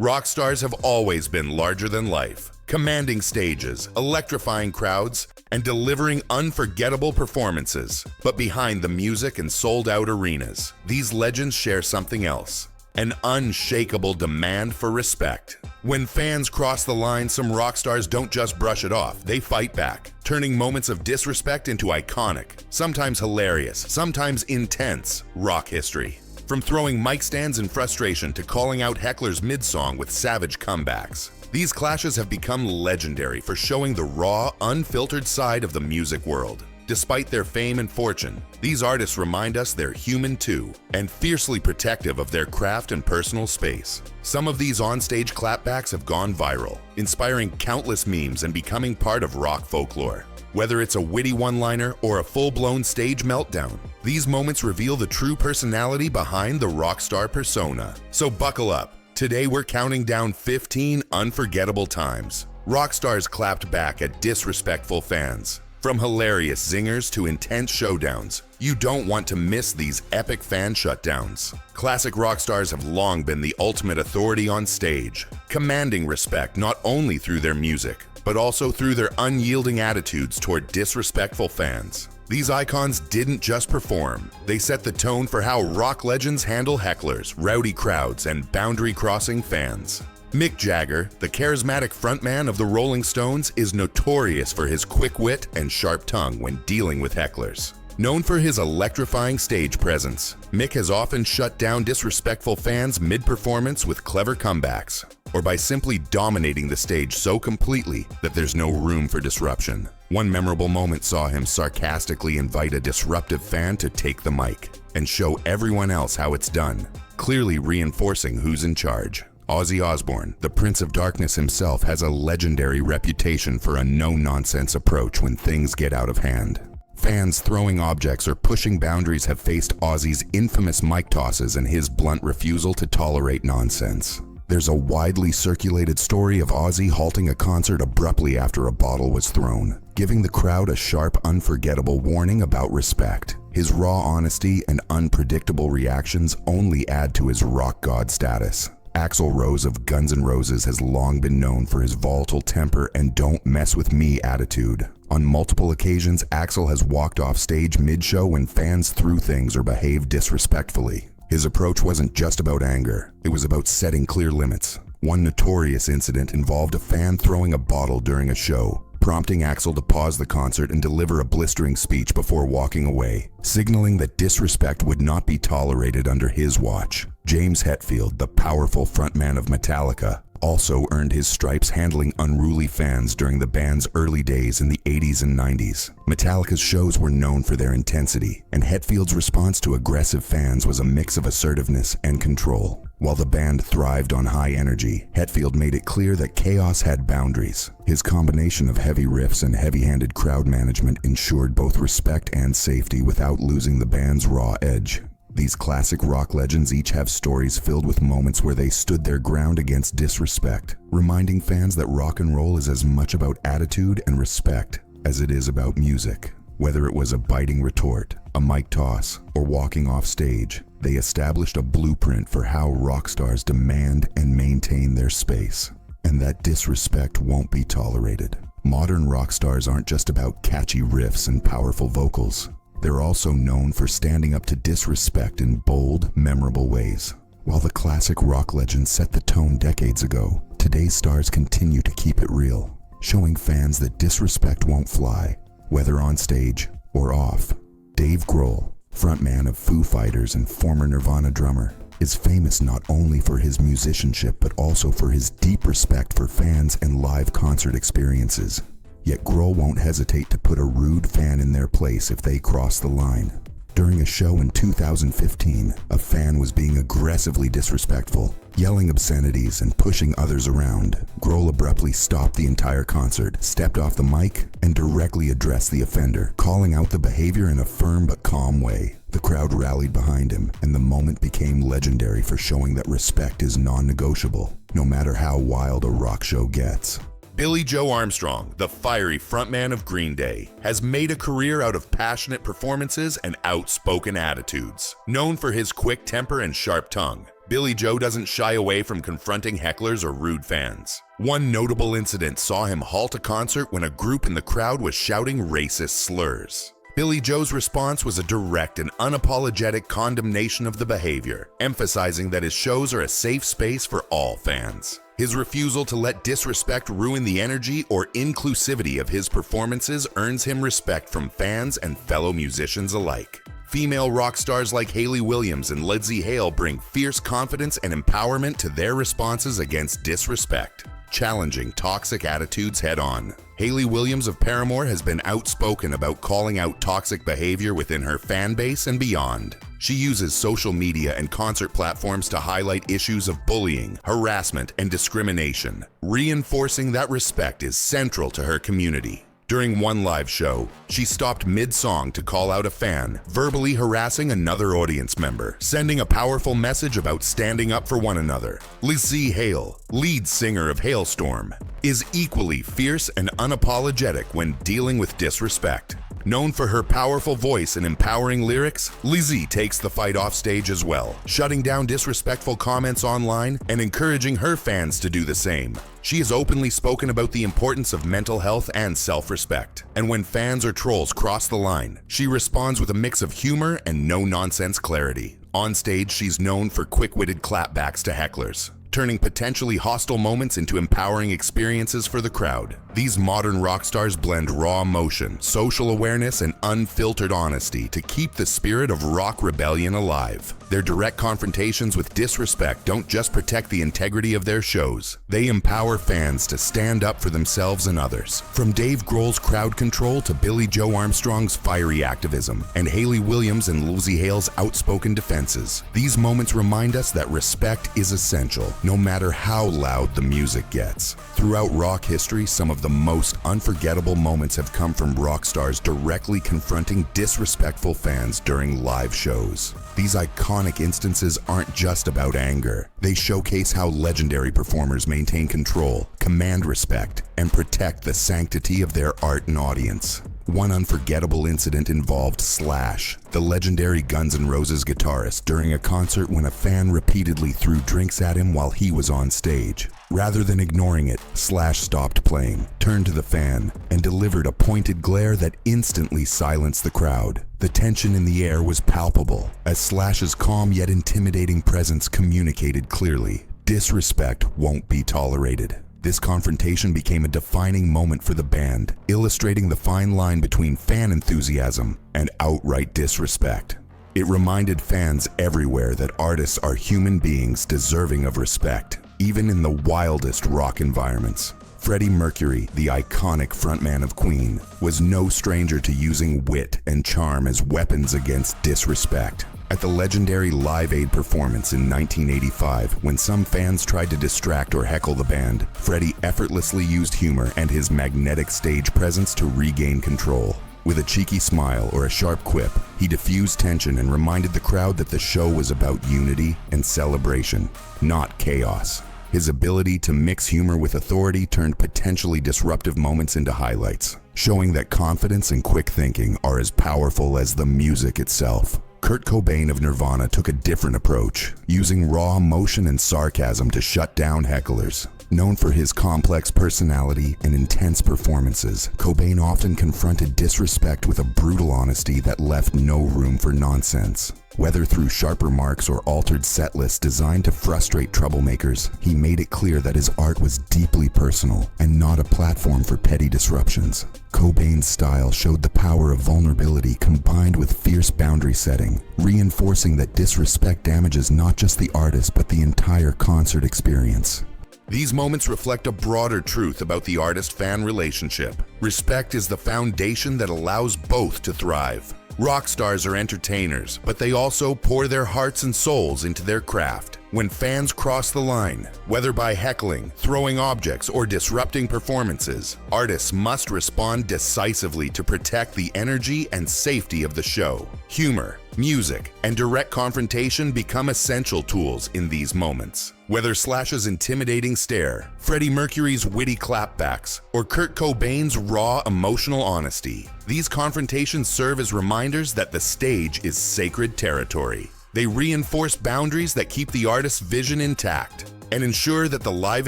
Rock stars have always been larger than life, commanding stages, electrifying crowds, and delivering unforgettable performances. But behind the music and sold-out arenas, these legends share something else: an unshakable demand for respect. When fans cross the line, some rock stars don't just brush it off, they fight back, turning moments of disrespect into iconic, sometimes hilarious, sometimes intense rock history. From throwing mic stands in frustration to calling out hecklers mid-song with savage comebacks, these clashes have become legendary for showing the raw, unfiltered side of the music world. Despite their fame and fortune, these artists remind us they're human too, and fiercely protective of their craft and personal space. Some of these onstage clapbacks have gone viral, inspiring countless memes and becoming part of rock folklore. Whether it's a witty one-liner or a full-blown stage meltdown, these moments reveal the true personality behind the rock star persona. So buckle up. Today we're counting down 15 unforgettable times rock stars clapped back at disrespectful fans. From hilarious zingers to intense showdowns, you don't want to miss these epic fan shutdowns. Classic rock stars have long been the ultimate authority on stage, commanding respect not only through their music, but also through their unyielding attitudes toward disrespectful fans. These icons didn't just perform, they set the tone for how rock legends handle hecklers, rowdy crowds, and boundary-crossing fans. Mick Jagger, the charismatic frontman of the Rolling Stones, is notorious for his quick wit and sharp tongue when dealing with hecklers. Known for his electrifying stage presence, Mick has often shut down disrespectful fans mid-performance with clever comebacks, or by simply dominating the stage so completely that there's no room for disruption. One memorable moment saw him sarcastically invite a disruptive fan to take the mic and show everyone else how it's done, clearly reinforcing who's in charge. Ozzy Osbourne, the Prince of Darkness himself, has a legendary reputation for a no-nonsense approach when things get out of hand. Fans throwing objects or pushing boundaries have faced Ozzy's infamous mic tosses and his blunt refusal to tolerate nonsense. There's a widely circulated story of Ozzy halting a concert abruptly after a bottle was thrown, giving the crowd a sharp, unforgettable warning about respect. His raw honesty and unpredictable reactions only add to his rock god status. Axl Rose of Guns N' Roses has long been known for his volatile temper and don't mess with me attitude. On multiple occasions, Axl has walked off stage mid-show when fans threw things or behaved disrespectfully. His approach wasn't just about anger, it was about setting clear limits. One notorious incident involved a fan throwing a bottle during a show, prompting Axl to pause the concert and deliver a blistering speech before walking away, signaling that disrespect would not be tolerated under his watch. James Hetfield, the powerful frontman of Metallica, also earned his stripes handling unruly fans during the band's early days in the 80s and 90s. Metallica's shows were known for their intensity, and Hetfield's response to aggressive fans was a mix of assertiveness and control. While the band thrived on high energy, Hetfield made it clear that chaos had boundaries. His combination of heavy riffs and heavy-handed crowd management ensured both respect and safety without losing the band's raw edge. These classic rock legends each have stories filled with moments where they stood their ground against disrespect, reminding fans that rock and roll is as much about attitude and respect as it is about music. Whether it was a biting retort, a mic toss, or walking off stage, they established a blueprint for how rock stars demand and maintain their space. And that disrespect won't be tolerated. Modern rock stars aren't just about catchy riffs and powerful vocals. They're also known for standing up to disrespect in bold, memorable ways. While the classic rock legends set the tone decades ago, today's stars continue to keep it real, showing fans that disrespect won't fly, whether on stage or off. Dave Grohl, frontman of Foo Fighters and former Nirvana drummer, is famous not only for his musicianship but also for his deep respect for fans and live concert experiences. Yet Grohl won't hesitate to put a rude fan in their place if they cross the line. During a show in 2015, a fan was being aggressively disrespectful, yelling obscenities and pushing others around. Grohl abruptly stopped the entire concert, stepped off the mic, and directly addressed the offender, calling out the behavior in a firm but calm way. The crowd rallied behind him, and the moment became legendary for showing that respect is non-negotiable, no matter how wild a rock show gets. Billy Joe Armstrong, the fiery frontman of Green Day, has made a career out of passionate performances and outspoken attitudes. Known for his quick temper and sharp tongue, Billie Joe doesn't shy away from confronting hecklers or rude fans. One notable incident saw him halt a concert when a group in the crowd was shouting racist slurs. Billie Joe's response was a direct and unapologetic condemnation of the behavior, emphasizing that his shows are a safe space for all fans. His refusal to let disrespect ruin the energy or inclusivity of his performances earns him respect from fans and fellow musicians alike. Female rock stars like Hayley Williams and Lindsay Hale bring fierce confidence and empowerment to their responses against disrespect, challenging toxic attitudes head-on. Hayley Williams of Paramore has been outspoken about calling out toxic behavior within her fan base and beyond. She uses social media and concert platforms to highlight issues of bullying, harassment, and discrimination, reinforcing that respect is central to her community. During one live show, she stopped mid-song to call out a fan, verbally harassing another audience member, sending a powerful message about standing up for one another. Lindsay Hale, lead singer of Hailstorm, is equally fierce and unapologetic when dealing with disrespect. Known for her powerful voice and empowering lyrics, Lizzie takes the fight off stage as well, shutting down disrespectful comments online and encouraging her fans to do the same. She has openly spoken about the importance of mental health and self-respect. And when fans or trolls cross the line, she responds with a mix of humor and no-nonsense clarity. On stage, she's known for quick-witted clapbacks to hecklers, turning potentially hostile moments into empowering experiences for the crowd. These modern rock stars blend raw emotion, social awareness, and unfiltered honesty to keep the spirit of rock rebellion alive. Their direct confrontations with disrespect don't just protect the integrity of their shows, they empower fans to stand up for themselves and others. From Dave Grohl's crowd control to Billie Joe Armstrong's fiery activism, and Hayley Williams and Lindsay Hale's outspoken defenses, these moments remind us that respect is essential, no matter how loud the music gets. Throughout rock history, some of the most unforgettable moments have come from rock stars directly confronting disrespectful fans during live shows. These iconic instances aren't just about anger. They showcase how legendary performers maintain control, command respect, and protect the sanctity of their art and audience. One unforgettable incident involved Slash, the legendary Guns N' Roses guitarist, during a concert when a fan repeatedly threw drinks at him while he was on stage. Rather than ignoring it, Slash stopped playing, turned to the fan, and delivered a pointed glare that instantly silenced the crowd. The tension in the air was palpable, as Slash's calm yet intimidating presence communicated clearly: disrespect won't be tolerated. This confrontation became a defining moment for the band, illustrating the fine line between fan enthusiasm and outright disrespect. It reminded fans everywhere that artists are human beings deserving of respect, even in the wildest rock environments. Freddie Mercury, the iconic frontman of Queen, was no stranger to using wit and charm as weapons against disrespect. At the legendary Live Aid performance in 1985, when some fans tried to distract or heckle the band, Freddie effortlessly used humor and his magnetic stage presence to regain control. With a cheeky smile or a sharp quip, he diffused tension and reminded the crowd that the show was about unity and celebration, not chaos. His ability to mix humor with authority turned potentially disruptive moments into highlights, showing that confidence and quick thinking are as powerful as the music itself. Kurt Cobain of Nirvana took a different approach, using raw emotion and sarcasm to shut down hecklers. Known for his complex personality and intense performances, Cobain often confronted disrespect with a brutal honesty that left no room for nonsense. Whether through sharp remarks or altered set lists designed to frustrate troublemakers, he made it clear that his art was deeply personal and not a platform for petty disruptions. Cobain's style showed the power of vulnerability combined with fierce boundary setting, reinforcing that disrespect damages not just the artist but the entire concert experience. These moments reflect a broader truth about the artist-fan relationship. Respect is the foundation that allows both to thrive. Rock stars are entertainers, but they also pour their hearts and souls into their craft. When fans cross the line, whether by heckling, throwing objects, or disrupting performances, artists must respond decisively to protect the energy and safety of the show. Humor, music, and direct confrontation become essential tools in these moments. Whether Slash's intimidating stare, Freddie Mercury's witty clapbacks, or Kurt Cobain's raw emotional honesty, these confrontations serve as reminders that the stage is sacred territory. They reinforce boundaries that keep the artist's vision intact and ensure that the live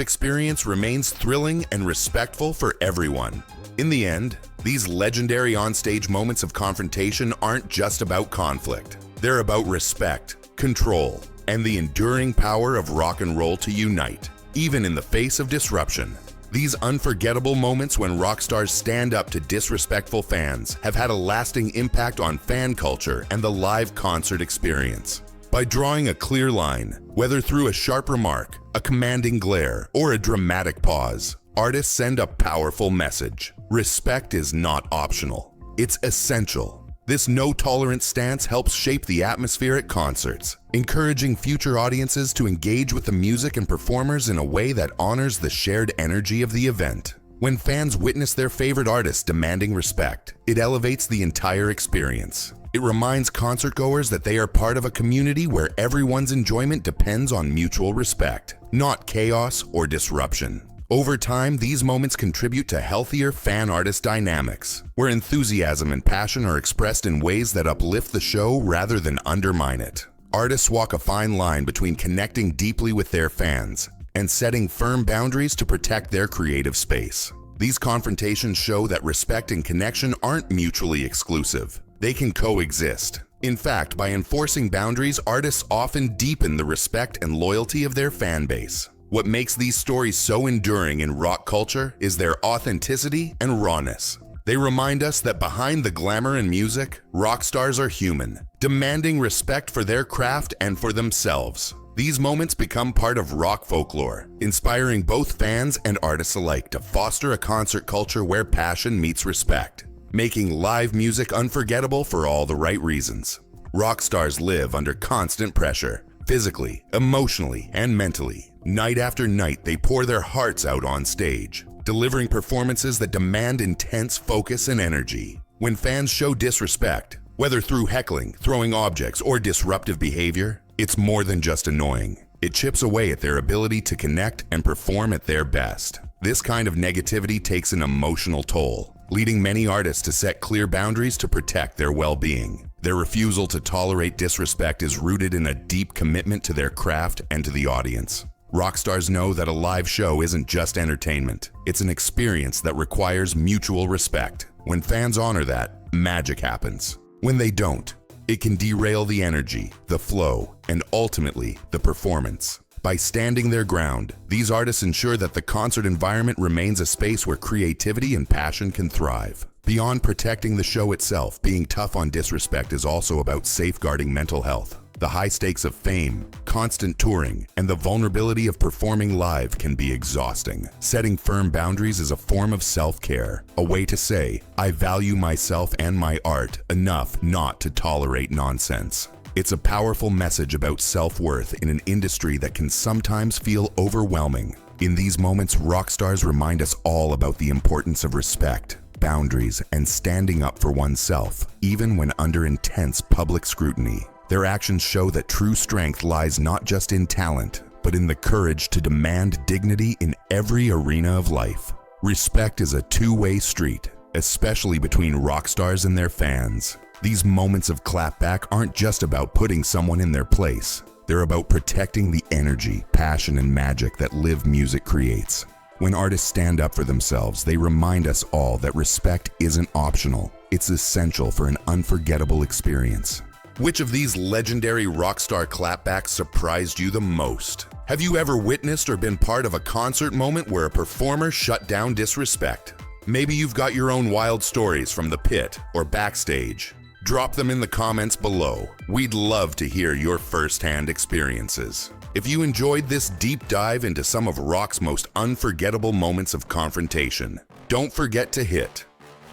experience remains thrilling and respectful for everyone. In the end, these legendary onstage moments of confrontation aren't just about conflict. They're about respect, control, and the enduring power of rock and roll to unite, even in the face of disruption. These unforgettable moments when rock stars stand up to disrespectful fans have had a lasting impact on fan culture and the live concert experience. By drawing a clear line, whether through a sharp remark, a commanding glare, or a dramatic pause, artists send a powerful message. Respect is not optional. It's essential. This no-tolerance stance helps shape the atmosphere at concerts, encouraging future audiences to engage with the music and performers in a way that honors the shared energy of the event. When fans witness their favorite artists demanding respect, it elevates the entire experience. It reminds concertgoers that they are part of a community where everyone's enjoyment depends on mutual respect, not chaos or disruption. Over time, these moments contribute to healthier fan-artist dynamics, where enthusiasm and passion are expressed in ways that uplift the show rather than undermine it. Artists walk a fine line between connecting deeply with their fans and setting firm boundaries to protect their creative space. These confrontations show that respect and connection aren't mutually exclusive. They can coexist. In fact, by enforcing boundaries, artists often deepen the respect and loyalty of their fan base. What makes these stories so enduring in rock culture is their authenticity and rawness. They remind us that behind the glamour in music, rock stars are human, demanding respect for their craft and for themselves. These moments become part of rock folklore, inspiring both fans and artists alike to foster a concert culture where passion meets respect, making live music unforgettable for all the right reasons. Rock stars live under constant pressure, physically, emotionally, and mentally. Night after night, they pour their hearts out on stage, delivering performances that demand intense focus and energy. When fans show disrespect, whether through heckling, throwing objects, or disruptive behavior, it's more than just annoying. It chips away at their ability to connect and perform at their best. This kind of negativity takes an emotional toll, leading many artists to set clear boundaries to protect their well-being. Their refusal to tolerate disrespect is rooted in a deep commitment to their craft and to the audience. Rock stars know that a live show isn't just entertainment. It's an experience that requires mutual respect. When fans honor that, magic happens. When they don't, it can derail the energy, the flow, and ultimately, the performance. By standing their ground, these artists ensure that the concert environment remains a space where creativity and passion can thrive. Beyond protecting the show itself, being tough on disrespect is also about safeguarding mental health. The high stakes of fame, constant touring, and the vulnerability of performing live can be exhausting. Setting firm boundaries is a form of self-care, a way to say, I value myself and my art enough not to tolerate nonsense. It's a powerful message about self-worth in an industry that can sometimes feel overwhelming. In these moments, rock stars remind us all about the importance of respect, boundaries, and standing up for oneself, even when under intense public scrutiny. Their actions show that true strength lies not just in talent, but in the courage to demand dignity in every arena of life. Respect is a two-way street, especially between rock stars and their fans. These moments of clapback aren't just about putting someone in their place. They're about protecting the energy, passion, and magic that live music creates. When artists stand up for themselves, they remind us all that respect isn't optional. It's essential for an unforgettable experience. Which of these legendary rock star clapbacks surprised you the most? Have you ever witnessed or been part of a concert moment where a performer shut down disrespect? Maybe you've got your own wild stories from the pit or backstage. Drop them in the comments below. We'd love to hear your first-hand experiences. If you enjoyed this deep dive into some of rock's most unforgettable moments of confrontation, don't forget to hit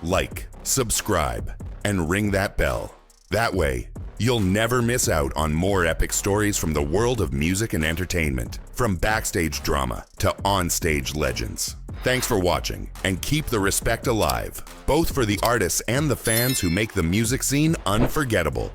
like, subscribe, and ring that bell. That way, you'll never miss out on more epic stories from the world of music and entertainment, from backstage drama to onstage legends. Thanks for watching, and keep the respect alive, both for the artists and the fans who make the music scene unforgettable.